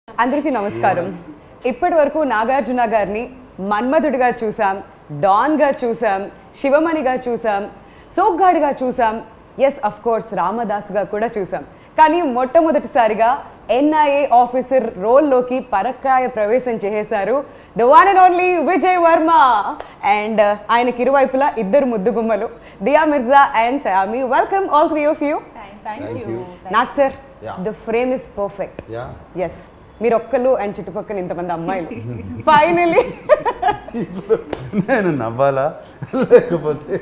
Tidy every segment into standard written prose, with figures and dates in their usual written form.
అందరికీ నమస్కారం. ఇప్పటి వరకు నాగార్జున గారిని మన్మధుడిగా చూసాం, డాన్గా చూసాం, శివమణిగా చూసాం, సోగ్గాడిగా చూసాం, ఎస్ అఫ్ కోర్స్ రామదాస్గా కూడా చూసాం. కానీ మొట్టమొదటిసారిగా ఎన్ఐఏ ఆఫీసర్ రోల్లోకి పరక్కాయ ప్రవేశం చేసేశారు the one and only Vijay Varma. And ఆయనకి ఇరువైపులా ఇద్దరు ముద్దుగుమ్మలు, Dia Mirza and Saiyami. Welcome all three of you. నాకు sir the frame is perfect. Yes, మీరు ఒక్కరు అండ్ చుట్టుపక్కల ఇంతమంది అమ్మాయిలు. ఫైనలీ నేను నవ్వాలా లేకపోతే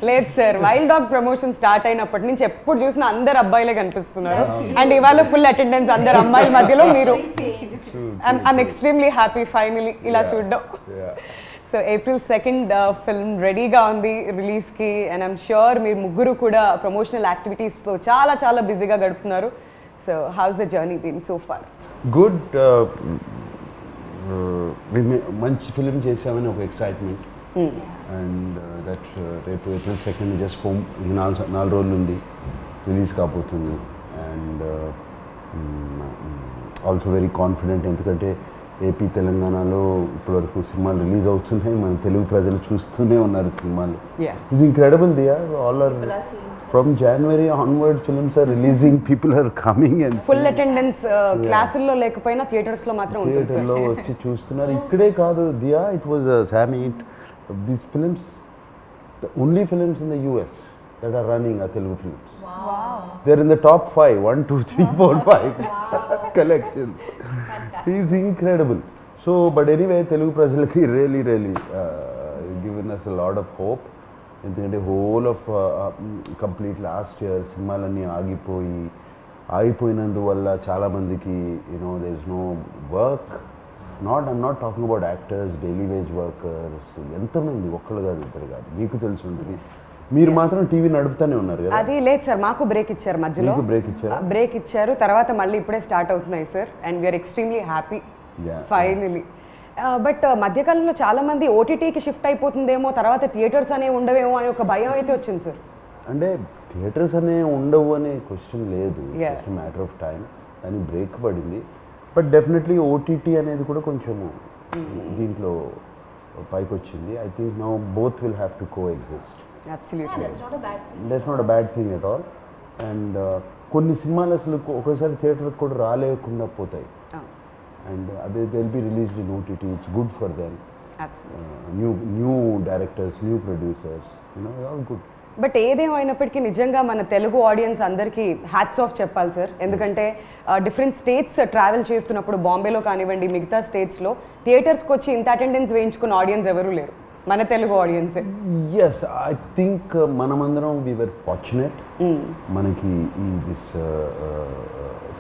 లేదు sir, wild dog promotion start అయినప్పటి నుంచి ఎప్పుడు చూసినా అందరు అబ్బాయిలే కనిపిస్తున్నారు. అండ్ ఇవాళ ఫుల్ అటెండెన్స్ అందరు అమ్మాయిల మధ్యలో మీరు. ఐఎమ్ ఎక్స్ట్రీమ్లీ హ్యాపీ ఫైనలీ ఇలా చూడడం. సో April 2nd ఫిల్మ్ రెడీగా ఉంది రిలీజ్కి. అండ్ ఐఎమ్ ష్యూర్ మీరు ముగ్గురు కూడా ప్రమోషనల్ యాక్టివిటీస్తో చాలా చాలా బిజీగా గడుపుతున్నారు. So how's the journey been so far? Good. మంచి ఫిలిం చేసామని ఒక ఎక్సైట్మెంట్. అండ్ దట్ రేపు April 2nd జస్ట్ ఫోమ్ 4 రోజులు ఉంది, రిలీజ్ కాబోతుంది. అండ్ ఆల్సో వెరీ కాన్ఫిడెంట్, ఎందుకంటే ఏపీ తెలంగాణలో ఇప్పటివరకు సినిమాలు రిలీజ్ అవుతున్నాయి, మన తెలుగు ప్రజలు చూస్తూనే ఉన్నారు సినిమాలు. It's incredible. They are all are from January onward films are releasing, people are coming and full attendance. క్లాసుల్లో లేకపోయినా థియేటర్స్ లో మాత్రం ఉంటుంది. థియేటర్లో వచ్చి చూస్తున్నారు. ఇక్కడే కాదు దియా, ఇట్ వాజ్ సామీ, these films, the only films in the US that are running are Telugu films. Wow. They're in the top 5, 1, 2, 3, 4, 5 collections. He's incredible. So, but anyway, Telugu prajalaki really given us a lot of hope. ఎందుకంటే whole of complete last year సినిమాలన్నీ ఆగిపోయినందువల్ల చాలామందికి there is no work. I'm not talking about actors, daily wage workers, ఎంతమంది, ఒక్కళ్ళు కాదు ఇద్దరు కాదు, మీకు తెలిసి ఉంటుంది. మీరు మాత్రం టీవీ నడుపుతానే ఉన్నారు కదా? అది లేదు సార్, మాకు బ్రేక్ ఇచ్చారు మధ్యలో. బ్రేక్ ఇచ్చారు, తర్వాత మళ్ళీ ఇప్పుడే స్టార్ట్ అవుతున్నాయి sir. And we're extremely happy finally. But మధ్యకాలంలో చాలా మంది ఓటీటీకి షిఫ్ట్ అయిపోతుందేమో, తర్వాత థియేటర్స్ అనేవి ఉండవేమో అని ఒక భయం అయితే వచ్చింది సార్. అంటే థియేటర్స్ అనే ఉండవు అనే క్వశ్చన్ లేదు, జస్ట్ మ్యాటర్ ఆఫ్ టైం. కానీ బ్రేక్ పడింది. బట్ డెఫినెట్లీ ఓటీటీ అనేది కూడా కొంచెము దీంట్లో పైకి వచ్చింది. I think now both will have to co exist. Absolutely, that's not a bad thing at all. And కొన్ని సినిమాలు అసలు ఒకసారి థియేటర్కి కూడా రాలేకుండా పోతాయి. And they'll be released in OTT. It's good for them. Absolutely. New directors, new producers, all good. But ఏదేమైనప్పటికీ నిజంగా మన తెలుగు ఆడియన్స్ అందరికీ హ్యాట్స్ ఆఫ్ చెప్పాలి సార్. ఎందుకంటే డిఫరెంట్ స్టేట్స్ ట్రావెల్ చేస్తున్నప్పుడు, బాంబేలో కానివ్వండి మిగతా స్టేట్స్లో థియేటర్స్కి వచ్చి ఇంత అటెండెన్స్ వేయించుకున్న ఆడియన్స్ ఎవరూ లేరు, మన తెలుగు ఆడియన్సే. ఎస్, ఐ థింక్ మనమందరం వీ వర్ ఫార్చునేట్. మనకి ఈ this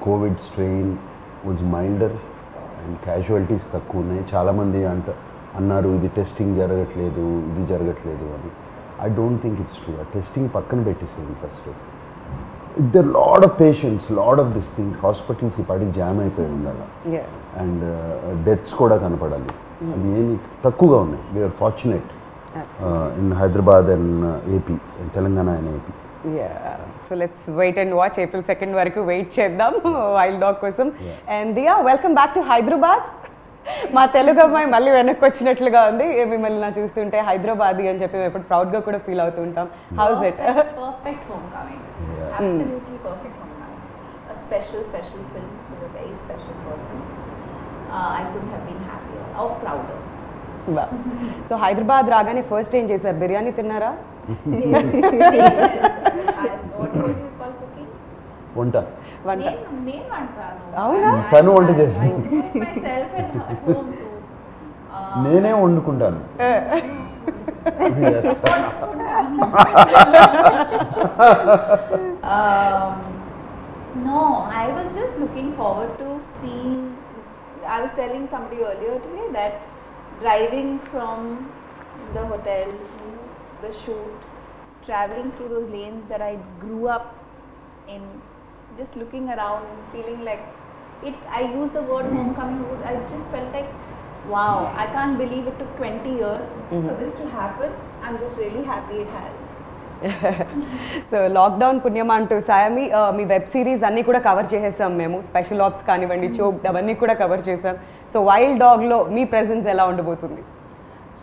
Covid strain was milder and casualties తక్కువ ఉన్నాయి. చాలామంది అన్నారు ఇది టెస్టింగ్ జరగట్లేదు, ఇది జరగట్లేదు అని. I don't think it's true. ఆ టెస్టింగ్ పక్కన పెట్టేసేది first. There load of patients, load of this things, hospitals ఈ పాటికి జామ్ అయిపోయి ఉండాలి. అండ్ డెత్స్ కూడా కనపడాలి. అది ఏమి తక్కువగా ఉన్నాయి. We're fortunate in Hyderabad and AP, Telangana and AP. So let's wait and watch. April 2nd వరకు వెయిట్ చేద్దాం వైల్డ్ డాగ్ కోసం. And Dia, welcome back to Hyderabad. మా తెలుగు అమ్మాయి మళ్ళీ వెనక్కి వచ్చినట్లుగా ఉంది. మిమ్మల్ని నా చూస్తుంటే హైదరాబాదీ అని చెప్పి మేము ఎప్పుడు ప్రౌడ్గా కూడా ఫీల్ అవుతూ ఉంటాం. House it? Perfect homecoming. Absolutely perfect homecoming. A special film with a very special person. I couldn't have been happier or prouder. So Hyderabad రాగానే ఫస్ట్ ఏం చేశారు? బిర్యానీ తిన్నారా? వంట అవునా? తను వంట చేస్తాను, నేనే వండుకుంటాను. No, I was just looking forward to seeing. I was telling somebody earlier today that driving from the hotel, the shoot, traveling through those lanes that I grew up in, just looking around and feeling like it. I use the word homecoming because I just felt like, wow, I can't believe it took 20 years for this to happen. I'm just really happy it has. So lockdown పుణ్యమా అంటూ సాయమి మీ web series అన్నీ కూడా cover చేసేసాం మేము, special apps కానివ్వండి, choke అవన్నీ కూడా cover చేసాం. సో వైల్డ్ డాగ్లో మీ ప్రెజెన్స్ ఎలా ఉండబోతుంది?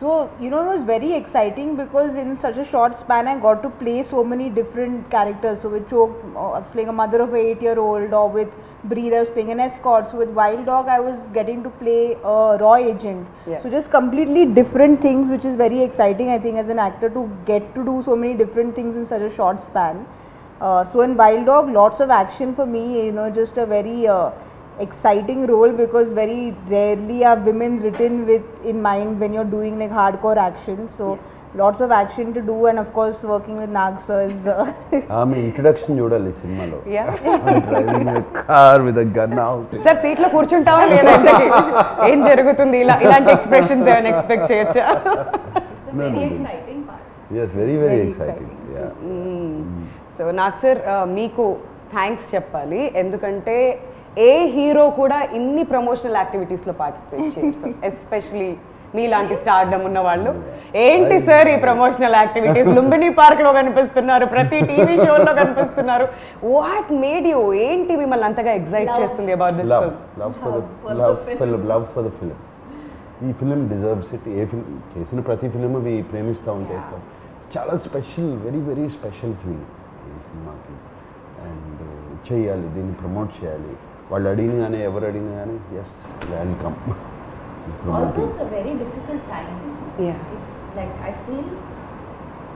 So, you know, it was very exciting because in such a short span I got to play so many different characters. So with Chok, I was playing a mother of an 8-year-old, or with Breathe I was playing an escort. So with Wild Dog I was getting to play a raw agent. Yeah. So just completely different things, which is very exciting, I think, as an actor, to get to do so many different things in such a short span. So in Wild Dog, lots of action for me, you know, just a very exciting role, because very rarely are women written with in mind when you're doing like hardcore action. So lots of action to do, and of course working with Nag sir is ఆమె introduction చూడాలి సినిమాలో. Yeah. Driving car with a gun out. Sir సీట్లో కూర్చుంటావా లేదా? ఇంతకీ ఏం జరుగుతుంది? ఇలాంటి expressions ఏమైనా ఎక్స్పెక్ట్ చేయొచ్చా? It's a very exciting part. Yes, very very Very exciting. Yeah. So నాకు సార్ మీకు థ్యాంక్స్ చెప్పాలి, ఎందుకంటే ఏ హీరో కూడా ఇన్ని ప్రమోషనల్ యాక్టివిటీస్లో పార్టిసిపేట్ చేయరు సార్, ఎస్పెషలీ మీలాంటి స్టార్డమ్ ఉన్న వాళ్ళు. ఏంటి సార్ ఈ ప్రమోషనల్ యాక్టివిటీస్? లుంబిని పార్క్లో కనిపిస్తున్నారు, ప్రతి టీవీ షోలో కనిపిస్తున్నారు. What made you? ఏంటి మిమ్మల్ని అంతగా ఎగ్జైట్ చేస్తుంది about this Love, film? love for the love for the film. ఈ film deserves it. A film చేసిన ప్రతి ఫిలిం అవి ప్రేమిస్తాం, చేస్తాం. చాలా special, very very special film ఈ సినిమాకి. అండ్ చేయాలి, దీన్ని ప్రమోట్ చేయాలి. వాళ్ళు అడిగిన కానీ ఎవరు అడిగిన కానీ yes welcome. Also, it's a very difficult time. Yeah. It's like, I feel,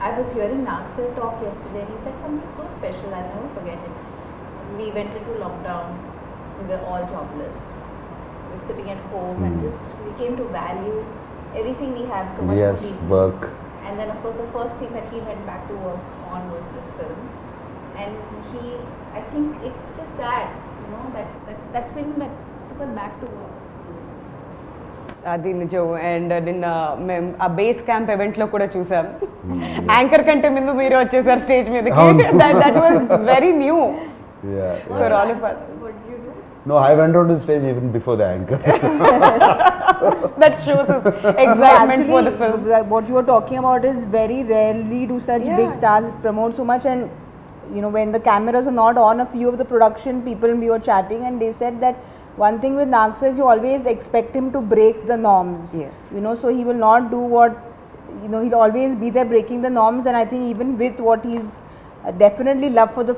I was hearing Nag sir talk yesterday, and he said something so special, I'll never forget it. We went into lockdown, we were all jobless, we were sitting at home, and just we came to value everything we have so much. Yes, more deeply. work. And then of course the first thing that he went back to work on was this film, and I think it's just that, you know, that film that took us back to work. అది నిజం. And నిన్న మేము ఆ base camp ఈవెంట్లో కూడా చూసాం, anchor కంటే ముందు మీరు వచ్చేసారు స్టేజ్ మీదకి. That was very new Yeah. for all of us. What did you do? No, I went on to stage even before the anchor. That shows us excitement for the film. What you are talking about is very rarely do such Yeah. big stars promote so much. And you know, when the cameras are not on, a few of the production people, we were chatting, and they said that one thing with Nag sir is you always expect him to break the norms. Yes. You know, so he will not do what, you know, he'll always be there breaking the norms. And I think even with what he's definitely love for the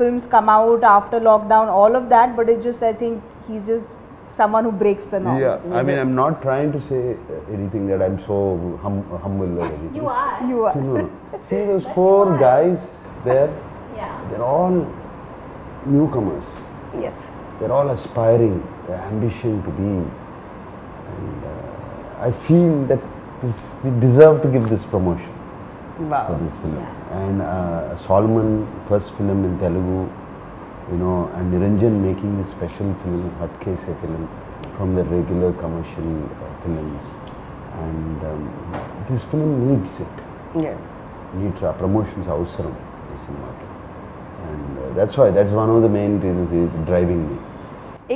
films come out after lockdown, all of that, but it's just, I think he's just someone who breaks the norms. Yeah, I mean, I'm not trying to say anything that I'm so humble or anything. You are. You are. See, no. See those four guys there? Yeah. They're all newcomers. Yes. They're all aspiring, their ambition to be. And I feel that we deserve to give this promotion Wow. for this film. And Solomon, first film in Telugu, you know, and Niranjan making this special film, Hatkese film, from the regular commercial films. And this film needs it. Yeah. Needs our promotions అవసరం ఈ సినిమాకి. And that's one of the main reasons is driving me.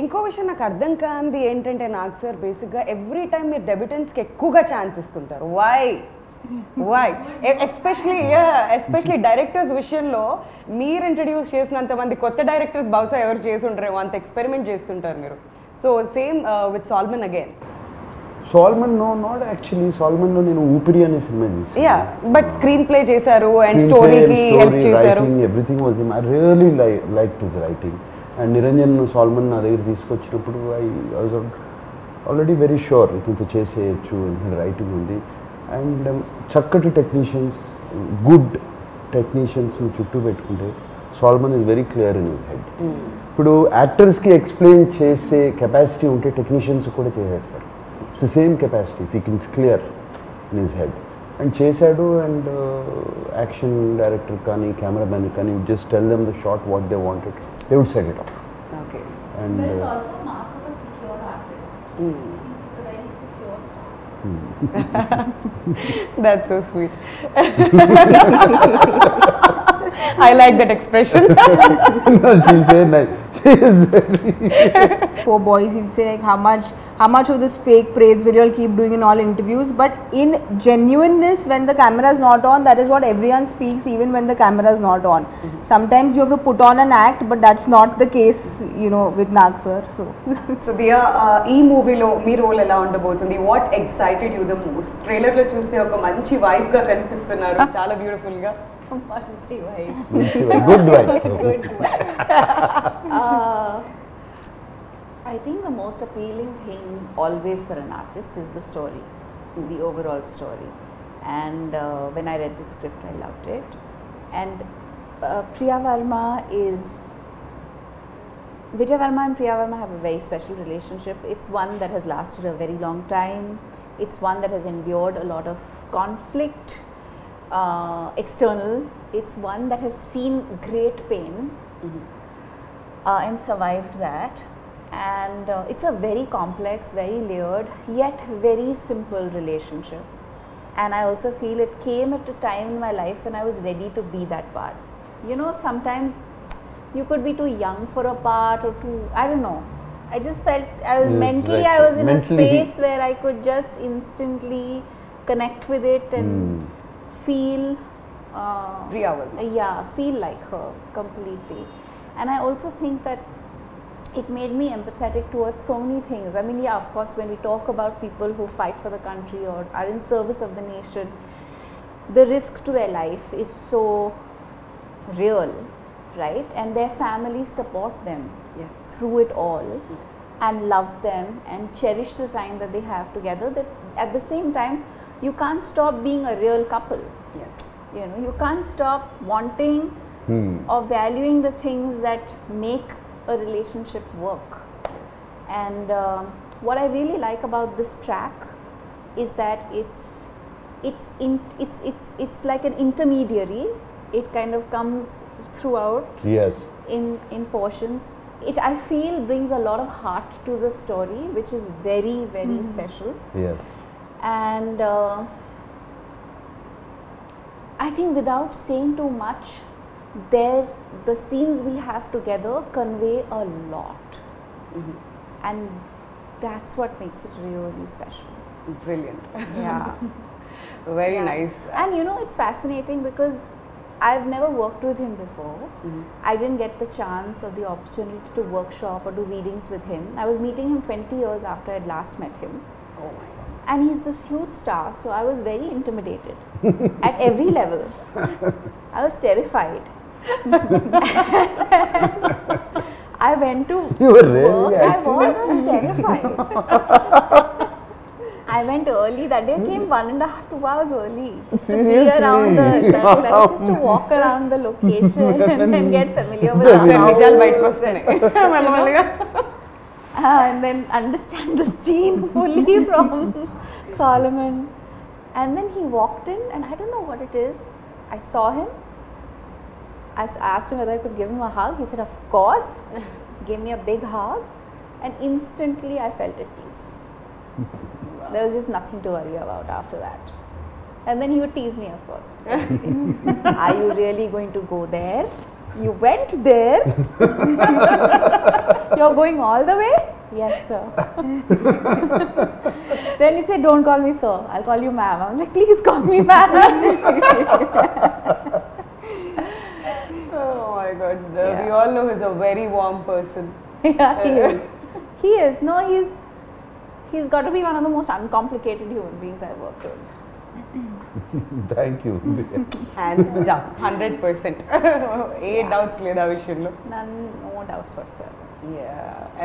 ఇంకో విషయం నాకు అర్థం కాంది ఏంటంటే, Nag sir బేసిక్గా every time మీరు డెబ్యూటెంట్స్కి ఎక్కువగా ఛాన్స్ ఇస్తుంటారు. వై ఎస్పెషలీ డైరెక్టర్స్ విషయంలో మీరు ఇంట్రడ్యూస్ చేసినంత మంది కొత్త డైరెక్టర్స్ బహుశా ఎవరు చేసి ఉంటారేమో, అంత ఎక్స్పెరిమెంట్ చేస్తుంటారు మీరు. So same with Solomon again. Solomon, no, not actually. Solomon లో నేను ఊపిరి అనే సినిమా చేశాను. యా, బట్ స్క్రీన్ ప్లే చేశారు అండ్ స్టోరీకి హెల్ప్ చేశారు. Everything was him. I really liked his writing. And Niranjan Solomon నా దగ్గర తీసుకొచ్చినప్పుడు I was already very sure ఇతనితో చేసేయచ్చు, రైటింగ్ ఉంది. అండ్ చక్కటి టెక్నీషియన్స్, గుడ్ టెక్నీషియన్స్ చుట్టూ పెట్టుకుంటే Solomon is very clear in his head. ఇప్పుడు యాక్టర్స్కి ఎక్స్ప్లెయిన్ చేసే కెపాసిటీ ఉంటే టెక్నీషియన్స్ కూడా చేసేస్తారు. It's the same capacity if he can clear in his head. And చేశాడు. అండ్ యాక్షన్ డైరెక్టర్ కానీ కెమెరామెన్ కానీ just tell them the shot what they wanted, they would set it off. Okay. And But it's also a mark of a secure artist. He's a very secure star. That's so sweet. I like that expression. No, she'll say like, she is very... Poor boys, he'll say like how much of this fake praise will you all keep doing in all interviews, but in genuineness, when the camera is not on, that is what everyone speaks, even when the camera is not on. Sometimes you have to put on an act, but that's not the case, you know, with Nag sir. So So Diya, ee movie lo mee role ela undabotundi? What excited you the most? Trailer lo chuste oka manchi vibe ga kanipistunnaru, chaala beautiful ga. Manchi vibe. Good wife. Good vibe. I think the most appealing thing always for an artist is the story, the overall story. And when I read the script, I loved it. And Priya Verma is, Vijay Verma and Priya Verma have a very special relationship. It's one that has lasted a very long time. It's one that has endured a lot of conflict, external. It's one that has seen great pain and survived that. And it's a very complex, very layered, yet very simple relationship. And I also feel it came at a time in my life when I was ready to be that part. You know, sometimes you could be too young for a part or too, I don't know. I just felt I was Yes, mentally, right. I was in Mentally. a space where I could just instantly connect with it and feel Priya Verma. yeah, feel like her completely. And I also think that it made me empathetic towards so many things. I mean, yeah, of course, when we talk about people who fight for the country or are in service of the nation, the risk to their life is so real, right? And their families support them Yeah. through it all and love them and cherish the time that they have together. That at the same time, you can't stop being a real couple. Yes. You know, you can't stop wanting or valuing the things that make a relationship work. And what I really like about this track is that it's like an intermediary. It kind of comes throughout Yes. in portions. It, I feel, brings a lot of heart to the story, which is very, very special. Yes. And I think without saying too much, the scenes we have together convey a lot. And that's what makes it really special. Brilliant. Yeah. Very Yeah. nice. And you know, it's fascinating because I've never worked with him before. I didn't get the chance or the opportunity to workshop or do readings with him. I was meeting him 20 years after I'd last met him. Oh my God. And he's this huge star, so I was very intimidated at every level. I was terrified. I went to You were really work. actually- I was terrified. I went early that day. Came 1.5 to 2 hours early just to be around Seriously? just to walk around the location and get familiar with the Then house. నిజాలు బయటకు వస్తున్నాయి మెల్లమెల్లగా. And then understand the scene fully from Solomon. And then he walked in, and I don't know what it is. I saw him. I asked him whether I could give him a hug. He said, "Of course." Gave me a big hug, and instantly I felt at peace. There was just nothing to worry about after that. And then he would tease me, of course. Are you really going to go there? You went there? You're going all the way? Yes, sir. Then he said, don't call me sir, I'll call you ma'am. I'm like, please call me ma'am. Oh my God. Yeah. We all know he's a very warm person. Yeah, he is. He is. No, he's got to be one of the most uncomplicated human beings I've worked with. Thank you. Hands down. 100%. A doubts లేదు ఆ విషయంలో. None, no doubts whatsoever.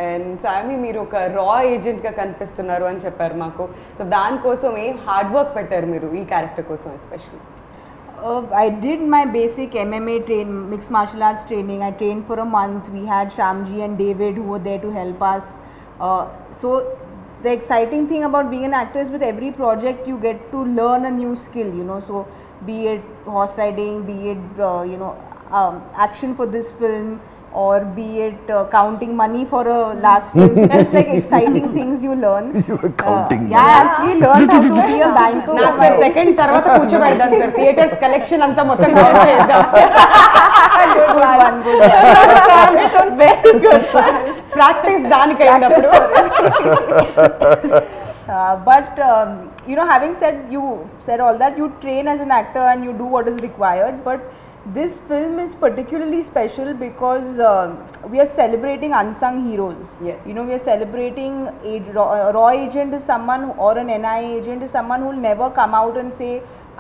And సామి మీరు ఒక రా ఏజెంట్గా కనిపిస్తున్నారు అని చెప్పారు మాకు. సో దానికోసం ఏ హార్డ్ వర్క్ పెట్టారు మీరు ఈ క్యారెక్టర్ కోసం especially? I did my basic MMA mixed martial arts training. I trained for a month. We had Shamji and David who were there to help us. So the exciting thing about being an actor is with every project you get to learn a new skill, you know. So be it horse riding, be it action for this film, or be it counting money for a last film. So just like exciting things you learn. You were counting Yeah, I actually learned how to be a banker. నాకు sir second తర్వాత కూర్చోబెడదాం sir theatres collection అంతా మొత్తం count చేద్దాం Good one, good one. Very good one. Practice దానికి అయినప్పుడు But you know, having said all that, you train as an actor and you do what is required. But this film is particularly special because we are celebrating unsung heroes. Yes. You know, we are celebrating a raw agent is someone or an NI agent is someone who will never come out and say,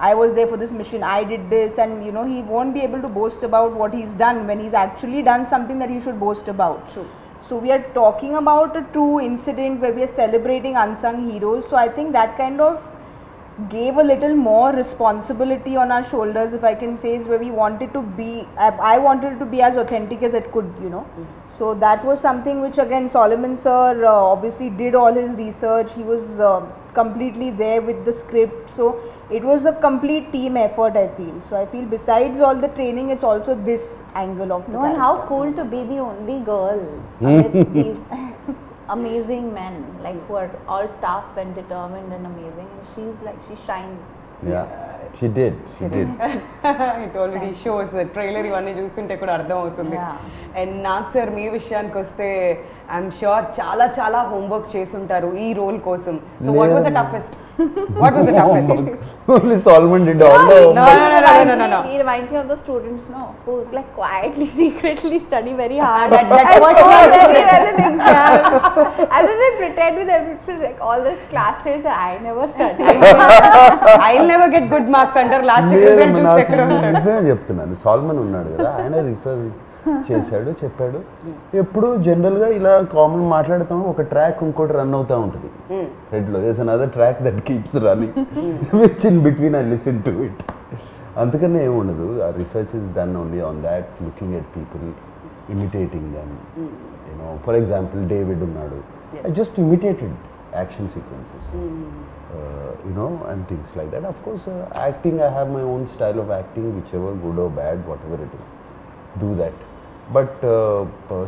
I was there for this mission, I did this, and you know, he won't be able to boast about what he's done when he's actually done something that he should boast about. True. So we are talking about a true incident where we are celebrating unsung heroes. So I think that kind of gave a little more responsibility on our shoulders, if I can say, is where we wanted to be, I wanted it to be as authentic as it could, you know. So that was something which again Solomon sir obviously did all his research. He was completely there with the script. So it was a complete team effort, I feel. So I feel besides all the training, it's also this angle of the No, and how cool to be the only girl amidst these amazing men, like who are all tough and determined and amazing, and she's like, she shines. Yeah, she did. It already shows trailer ఇవన్నీ చూస్తుంటే కూడా అర్థం అవుతుంది Yeah. And నాకు sir మీ విషయానికి వస్తే I'm sure చాలా చాలా హోంవర్క్ చేసుంటారు ఈ రోల్ కోసం so what was the toughest what was the toughest Only Solomon did all the No, no, no. He reminds me of the students, no, who like quietly, secretly study very hard. that and was score not very well in exams. And then they pretend with everything, like all this class tests that I never studied. I never get good marks అంటారు last result చూస్తే ఎక్కడ ఉంటారు నిజమే చెప్తున్నాను. Salmon ఉన్నాడు కదా, ఆయన research చేశాడు, చెప్పాడు. ఎప్పుడు జనరల్గా ఇలా కామన్ మాట్లాడుతాము, ఒక ట్రాక్ ఇంకోటి రన్ అవుతూ ఉంటుంది హెడ్లో. There's another track that keeps running which in between I listen to it. అందుకనే ఏముండదు. ఆ research is done only on that, looking at people, imitating them. You know, for example David ఉన్నాడు, I just imitated action sequences. You know, and things like that. Of course, acting, I have my own style of acting, whichever good or bad, whatever it is, do that. But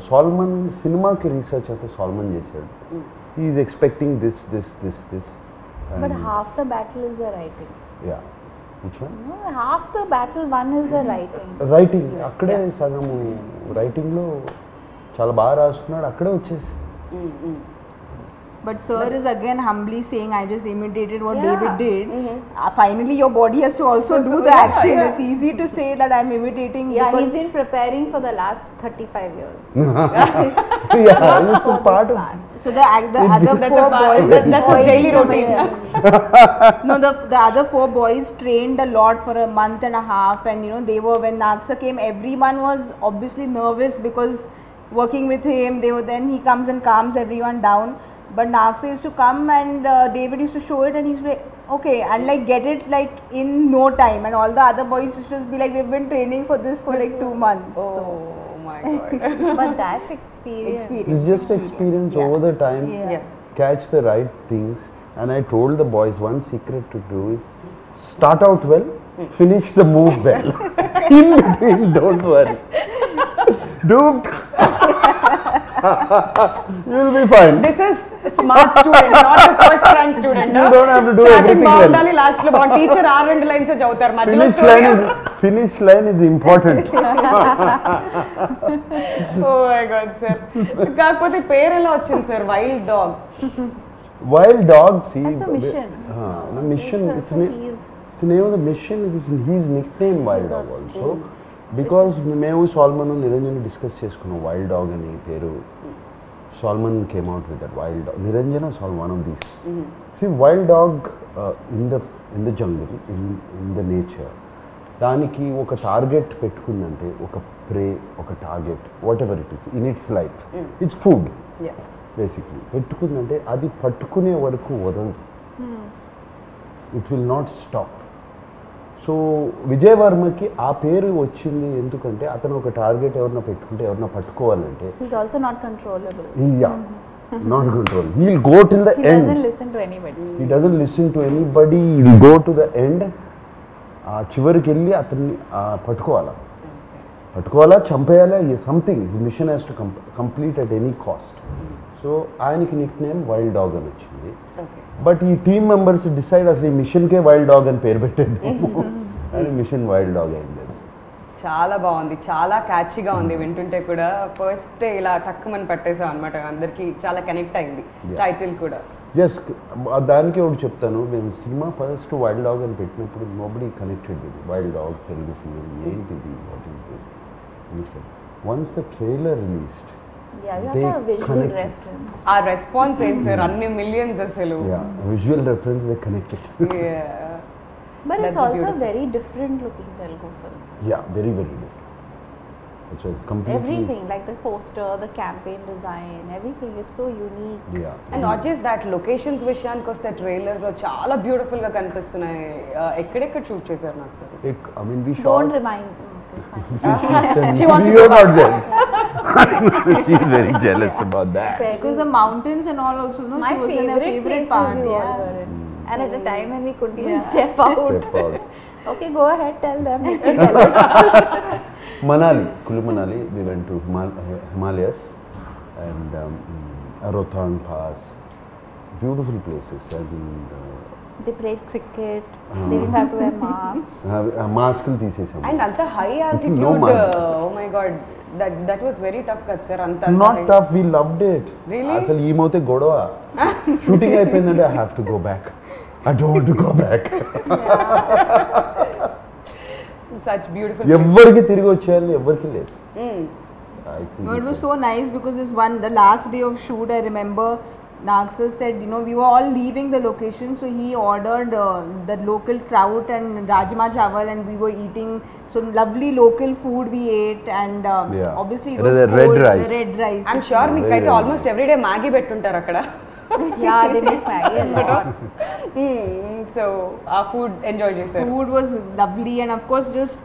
Solomon, cinema ki research ante Solomon chesaadu. He is expecting this. But half the battle is the writing. Yeah. Which one? No, half the battle one is the writing. Writing. అక్కడే సగము రైటింగ్లో చాలా బాగా రాసుకున్నాడు, అక్కడే వచ్చేసి. But sir is again humbly saying, I just imitated what Yeah. David did. Finally, your body has to also do the action. It's easy to say that I'm imitating. Yeah, because he's been preparing for the last 35 years. Yeah, it's a part of. so the other that's four a part, boys. that's a daily routine. No, the other four boys trained a lot for a month and a half, and you know, they were, when Nagsa came, everyone was obviously nervous because working with him, then he comes and calms everyone down. But Nagsa used to come and David used to show it, and he's like, okay, and like get it like in no time, and all the other boys used to just be like, we've been training for this for like 2 months. Oh my god. But that's experience. It's just experience over the time. Yeah. Catch the right things. And I told the boys, one secret to do is start out well, finish the move well. In between, don't worry. Do. You'll be fine. This is smart student, not the first rank student. You don't have to do everything well. బాగుండాలి, last లో బాగుంది. Teacher ఆ రెండు lines చదువుతారు, మధ్యలో Finish line is important. Oh my god sir. కాకపోతే పేరు ఎలా వచ్చింది సార్, wild dog? Wild dog, see. That's a mission. The mission. It's the name of the mission. It is his nickname, Wild Dog also. Because మేము salmon Niranjan discuss చేసుకున్నాం wild dog అని పేరు. Solomon came out with that wild dog. Niranjana is all one of these. See, wild dog in the jungle, in the nature, దానికి ఒక target పెట్టుకుందంటే, ఒక prey, ఒక target, whatever it is in its life, it's food basically పెట్టుకుందంటే అది పట్టుకునే వరకు వదలదు. It will not stop. So Vijay వర్మకి ఆ పేరు వచ్చింది ఎందుకంటే అతను ఒక టార్గెట్ ఎవరన్నా పెట్టుకుంటే, ఎవరన్నా పట్టుకోవాలంటే, He's also not controllable. not control. He'll go till the He end. doesn't listen to anybody. He doesn't listen to anybody. He'll go to the end. చివరికి వెళ్ళి అతన్ని పట్టుకోవాలి. పట్టుకోవాలా చంపేయాలా something mission has to complete at any cost. So ఆయనకి nick name wild dog అని వచ్చింది. But ఈ టీమ్ మెంబర్స్ డిసైడ్ అసలు ఈ మిషన్కే వైల్డ్ డాగ్ అని పేరు పెట్టేద్దాము అని మిషన్ వైల్డ్ డాగ్ అయింది. చాలా బాగుంది, చాలా క్యాచీగా ఉంది, వింటుంటే కూడా ఫస్ట్ ఇలా టక్కుమని పట్టేసాం అనమాట, అందరికి చాలా కనెక్ట్ అయింది టైటిల్ కూడా. జస్ట్ దానికి ఒకటి చెప్తాను, మేము సినిమా ఫస్ట్ వైల్డ్ డాగ్ అని పెట్టినప్పుడు nobody connected with wild dog Telugu film ఏంటిది, what is this. Once the trailer released ఆ రెస్పాన్స్ ఏం సార్, అన్ని మిలియన్స్ అసలు. Visual reference they connected. But it's also a very different looking Telugu film. Yeah, very different. It was completely Everything, like the poster, the campaign design, everything is so unique. Yeah. And not just that, locations విషయానికి వస్తే trailer లో చాలా beautiful గా కనిపిస్తున్నాయి. ఎక్కడెక్కడ shoot చేశారు నాకు sir? I mean we shot. Don't remind me. She wants to You're go not there. She's very jealous about that. Because the mountains and all also, no, My she was in her favorite places part. you all were in. And at a time when we couldn't even step out. Step out. Okay, go ahead, tell them. They're jealous. Manali, Kulu Manali, we went to Himalayas and Rohtang Pass, beautiful places, and They played cricket. They didn't have to wear masks. mask తీసేసాము. And అంత high altitude, No mask. Oh my god, that was very tough కదా sir. అంత Not tough, we loved it. Really? అసలు ఈమోతే గొడవ, shooting అయిపోయిందంటే I have to go back. I don't want to go back. Such beautiful. ఎవరికి తిరిగి వచ్చేయాలి, ఎవరికి లేదు. I think No, it was so nice because the last day of shoot, I remember Nagsar said, we were all leaving the location, so he ordered the local trout and rajma chawal, and we were eating so lovely local food we ate, and obviously it was the red cold, rice. the red rice. I'm sure మీకు అయితే almost every day Maggi పెట్టుంటారు అక్కడ. Yeah, they make Maggie a lot. So ఆ food enjoy చేశారు. Food was lovely, and of course just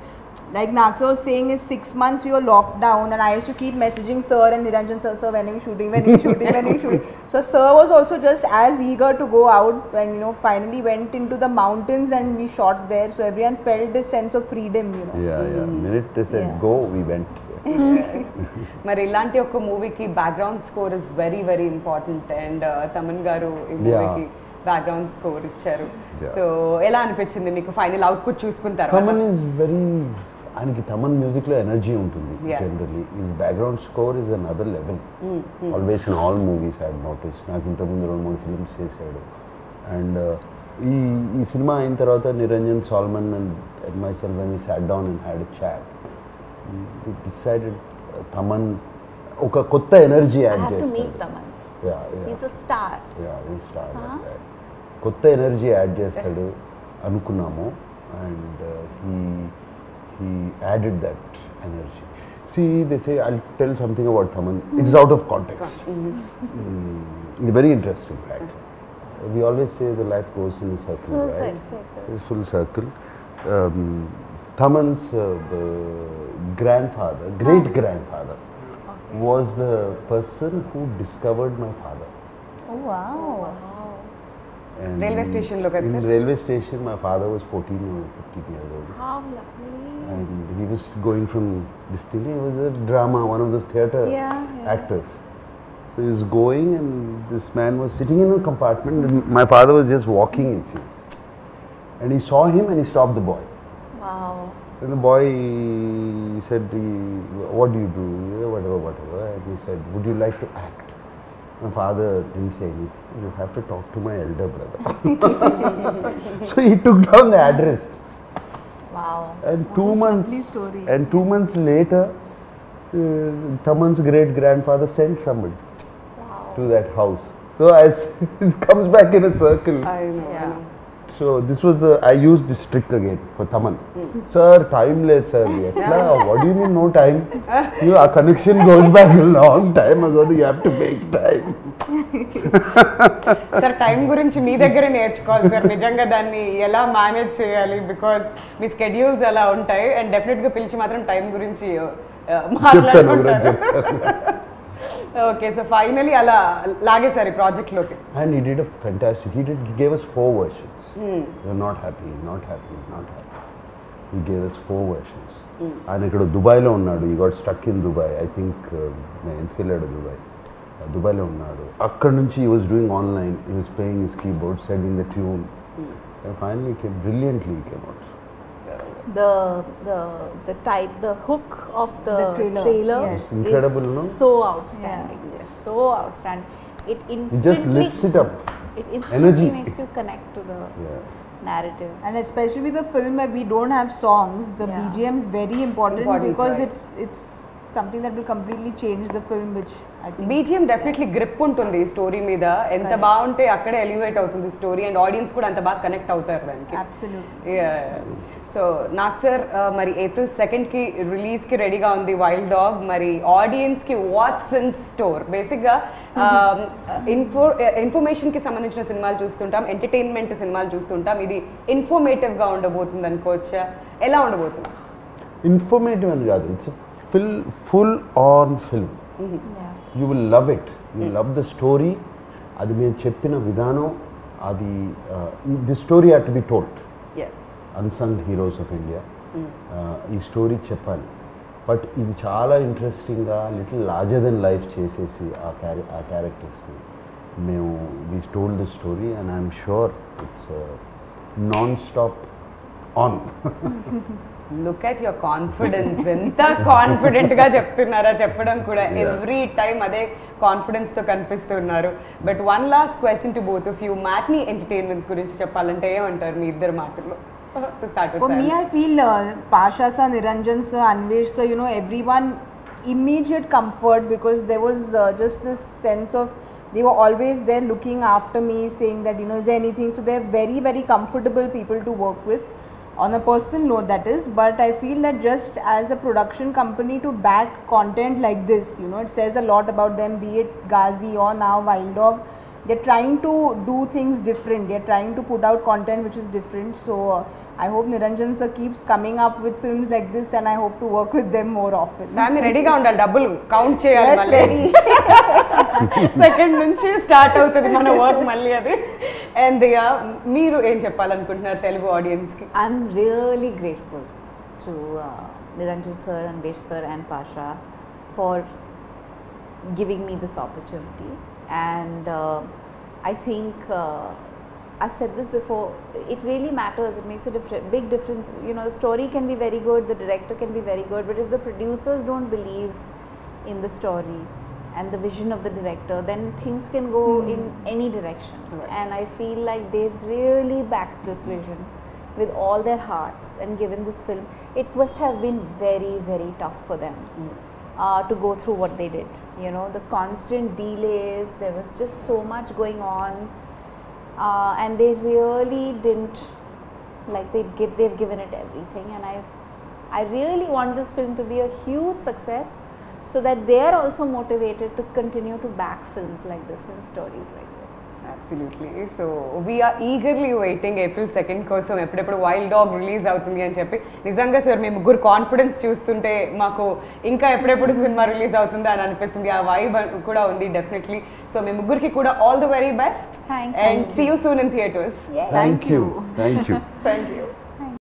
like Nagsar was saying, is 6 months we were locked down, and I used to keep messaging sir and Niranjan sir, when are you shooting, when are you shooting, when are you shooting. So sir was also just as eager to go out, and finally went into the mountains and we shot there, so everyone felt this sense of freedom. Yeah. Minute they said go, we went. మరి ఇలాంటి ఒక మూవీకి background score is very very important, and Thaman గారు ఈ మూవీకి background score ఇచ్చారు. So ఎలా అనిపించింది మీకు ఫైనల్ అవుట్పుట్ చూసుకున్న తర్వాత? తమన్ ఇస్ వెరీ, ఆయనకి తమన్ మ్యూజిక్ లో ఎనర్జీ ఉంటుంది generally. His background score is another level always in all movies. I notice, నాకు ఇంతకుముందు 2-3 ఫిల్మ్స్ చేశాడు. అండ్ ఈ సినిమా అయిన తర్వాత Niranjan, Salman and myself when we sat down and had a chat, we decided Thaman ఒక కొత్త ఎనర్జీ యాడ్ చేస్తాడు. He's a star. కొత్త ఎనర్జీ యాడ్ చేస్తాడు అనుకున్నాము, and he added that energy. See, they say, I'll tell something about Thaman. It's out of context. Very interesting fact. We always say the life goes in a circle, Full right? circle. It's full circle. Thaman's grandfather, great-grandfather, was the person who discovered my father. Oh, wow. And Railway station lo kada in sir? railway station, my father was 14 or 15 years old. How lovely. And he was going from this thing, he was a drama, one of those theatre actors. So he was going, and this man was sitting in a compartment, and my father was just walking, it seems. And he saw him and he stopped the boy. Wow. And the boy said, what do you do? Yeah, whatever. And he said, would you like to act? My father didn't say anything. You have to talk to my elder brother. So he took down the address. Wow. And lovely story. 2 months later, Thaman's great-grandfather sent somebody to that house. So as it comes back in a circle. I know. Yeah. So this was I used this trick again for Thaman. Sir, time late, sir. What do you mean no time? Our connection goes back a long time ago. You have to make time. Sir time గురించి మీ దగ్గరే నేర్చుకోవాలి sir, నిజంగా దాన్ని ఎలా manage చేయాలి, because me schedules అలా ఉంటాయి, and డెఫినెట్గా పిలిచి మాత్రం టైం గురించి మాట్లాడుకుంటారు. ఓకే, సో ఫైనలీ అలా లాగేసారు ఈ ప్రాజెక్ట్లోకి. And he did a fantastic, he gave us 4 versions. You're not happy, not happy, not happy. he gave us 4 versions. ఆయన ఇక్కడ దుబాయ్లో ఉన్నాడు, ఈ got stuck in Dubai. I think నేను ఎందుకు వెళ్ళాడు దుబాయ్లో ఉన్నాడు. అక్కడ నుంచి he was doing online, he was playing his keyboard, setting the tune, and finally came brilliantly, he came out. The hook of the trailer. Yes. Incredible, no? So outstanding. So outstanding. It He just instantly lifts it up. It instantly Energy. makes you connect to the Yeah. narrative. And especially with the film where we don't have songs, the Yeah. BGM is very important because right. it's something that will completely change the film, which I think BGM definitely grip ఉంటుంది ఈ story మీద. ఎంత బాగుంటే అక్కడే elevate అవుతుంది story, and audience కూడా అంత బాగా కనెక్ట్ అవుతారు దానికి. absolutely. సో నాకు సార్ మరి April 2కి రిలీజ్కి రెడీగా ఉంది వైల్డ్ డాగ్. మరి ఆడియన్స్కి వాట్స్ ఇన్ స్టోర్? బేసిక్గా ఇన్ఫర్మేషన్కి సంబంధించిన సినిమాలు చూస్తుంటాం, ఎంటర్టైన్మెంట్ సినిమాలు చూస్తుంటాం. ఇది ఇన్ఫర్మేటివ్గా ఉండబోతుంది అనుకోవచ్చా? ఎలా ఉండబోతుంది? ఇన్ఫర్మేటివ్ అని కాదు, it's full on film. Yeah. You will love it, you love the story. అది మేము చెప్పిన విధానం, అది the story had to be told. Unsung heroes of India ఈ స్టోరీ చెప్పాలి. బట్ ఇది చాలా ఇంట్రెస్టింగ్గా లిటిల్ లార్జర్ దెన్ లైఫ్ చేసేసి ఆ క్యారెక్టర్స్ని మేము we told the story, and I'm sure it's non stop on. Look at your confidence, ఎంత కాన్ఫిడెంట్గా చెప్తున్నారా చెప్పడం కూడా. ఎవ్రీ టైమ్ అదే కాన్ఫిడెన్స్తో కనిపిస్తున్నారు. But one last question to both of you, matinee entertainments గురించి చెప్పాలంటే ఏమంటారు మీ ఇద్దరు మాటల్లో? To start with For me, I feel Pasha sir, Niranjan sir, Anvesh sir, everyone immediate comfort, because there was just this sense of they were always there looking after me, saying that is there anything. So they're very, very comfortable people to work with on a personal note, that is. But I feel that just as a production company to back content like this, it says a lot about them, be it Ghazi or now Wild Dog. They're trying to do things different. They're trying to put out content which is different. So I hope Niranjan sir keeps coming up with films like this, and I hope to work with them more often. Family రెడీగా ఉండాలి, డబ్బులు count చేయాలి. Yes, ready. Second నుంచి start అవుతుంది మన work మళ్ళీ అది. And మీరు ఏం చెప్పాలనుకుంటున్నారు తెలుగు ఆడియన్స్కి? I'm really grateful to Niranjan sir, Anvesh sir and Pasha for giving me this opportunity. And I think I've said this before, it really matters, it makes a big difference. The story can be very good, the director can be very good, but if the producers don't believe in the story and the vision of the director, then things can go in any direction. Right. And I feel like they've really backed this vision with all their hearts and given this film. It must have been very, very tough for them to go through what they did. The constant delays, there was just so much going on, and they really didn't, they've given it everything. And I really want this film to be a huge success, so that they are also motivated to continue to back films like this and stories like this. Absolutely. So we're eagerly waiting April 2 కోసం, ఎప్పుడెప్పుడు wild dog release అవుతుంది అని చెప్పి. నిజంగా sir మీ ముగ్గురు confidence చూస్తుంటే మాకు ఇంకా ఎప్పుడెప్పుడు సినిమా రిలీజ్ అవుతుందా అని అనిపిస్తుంది. ఆ వైబ్ కూడా ఉంది డెఫినెట్లీ. సో మీ ముగ్గురికి కూడా all the very best, Thank and you. See you soon in theatres. Yeah. Thank you. Thank you.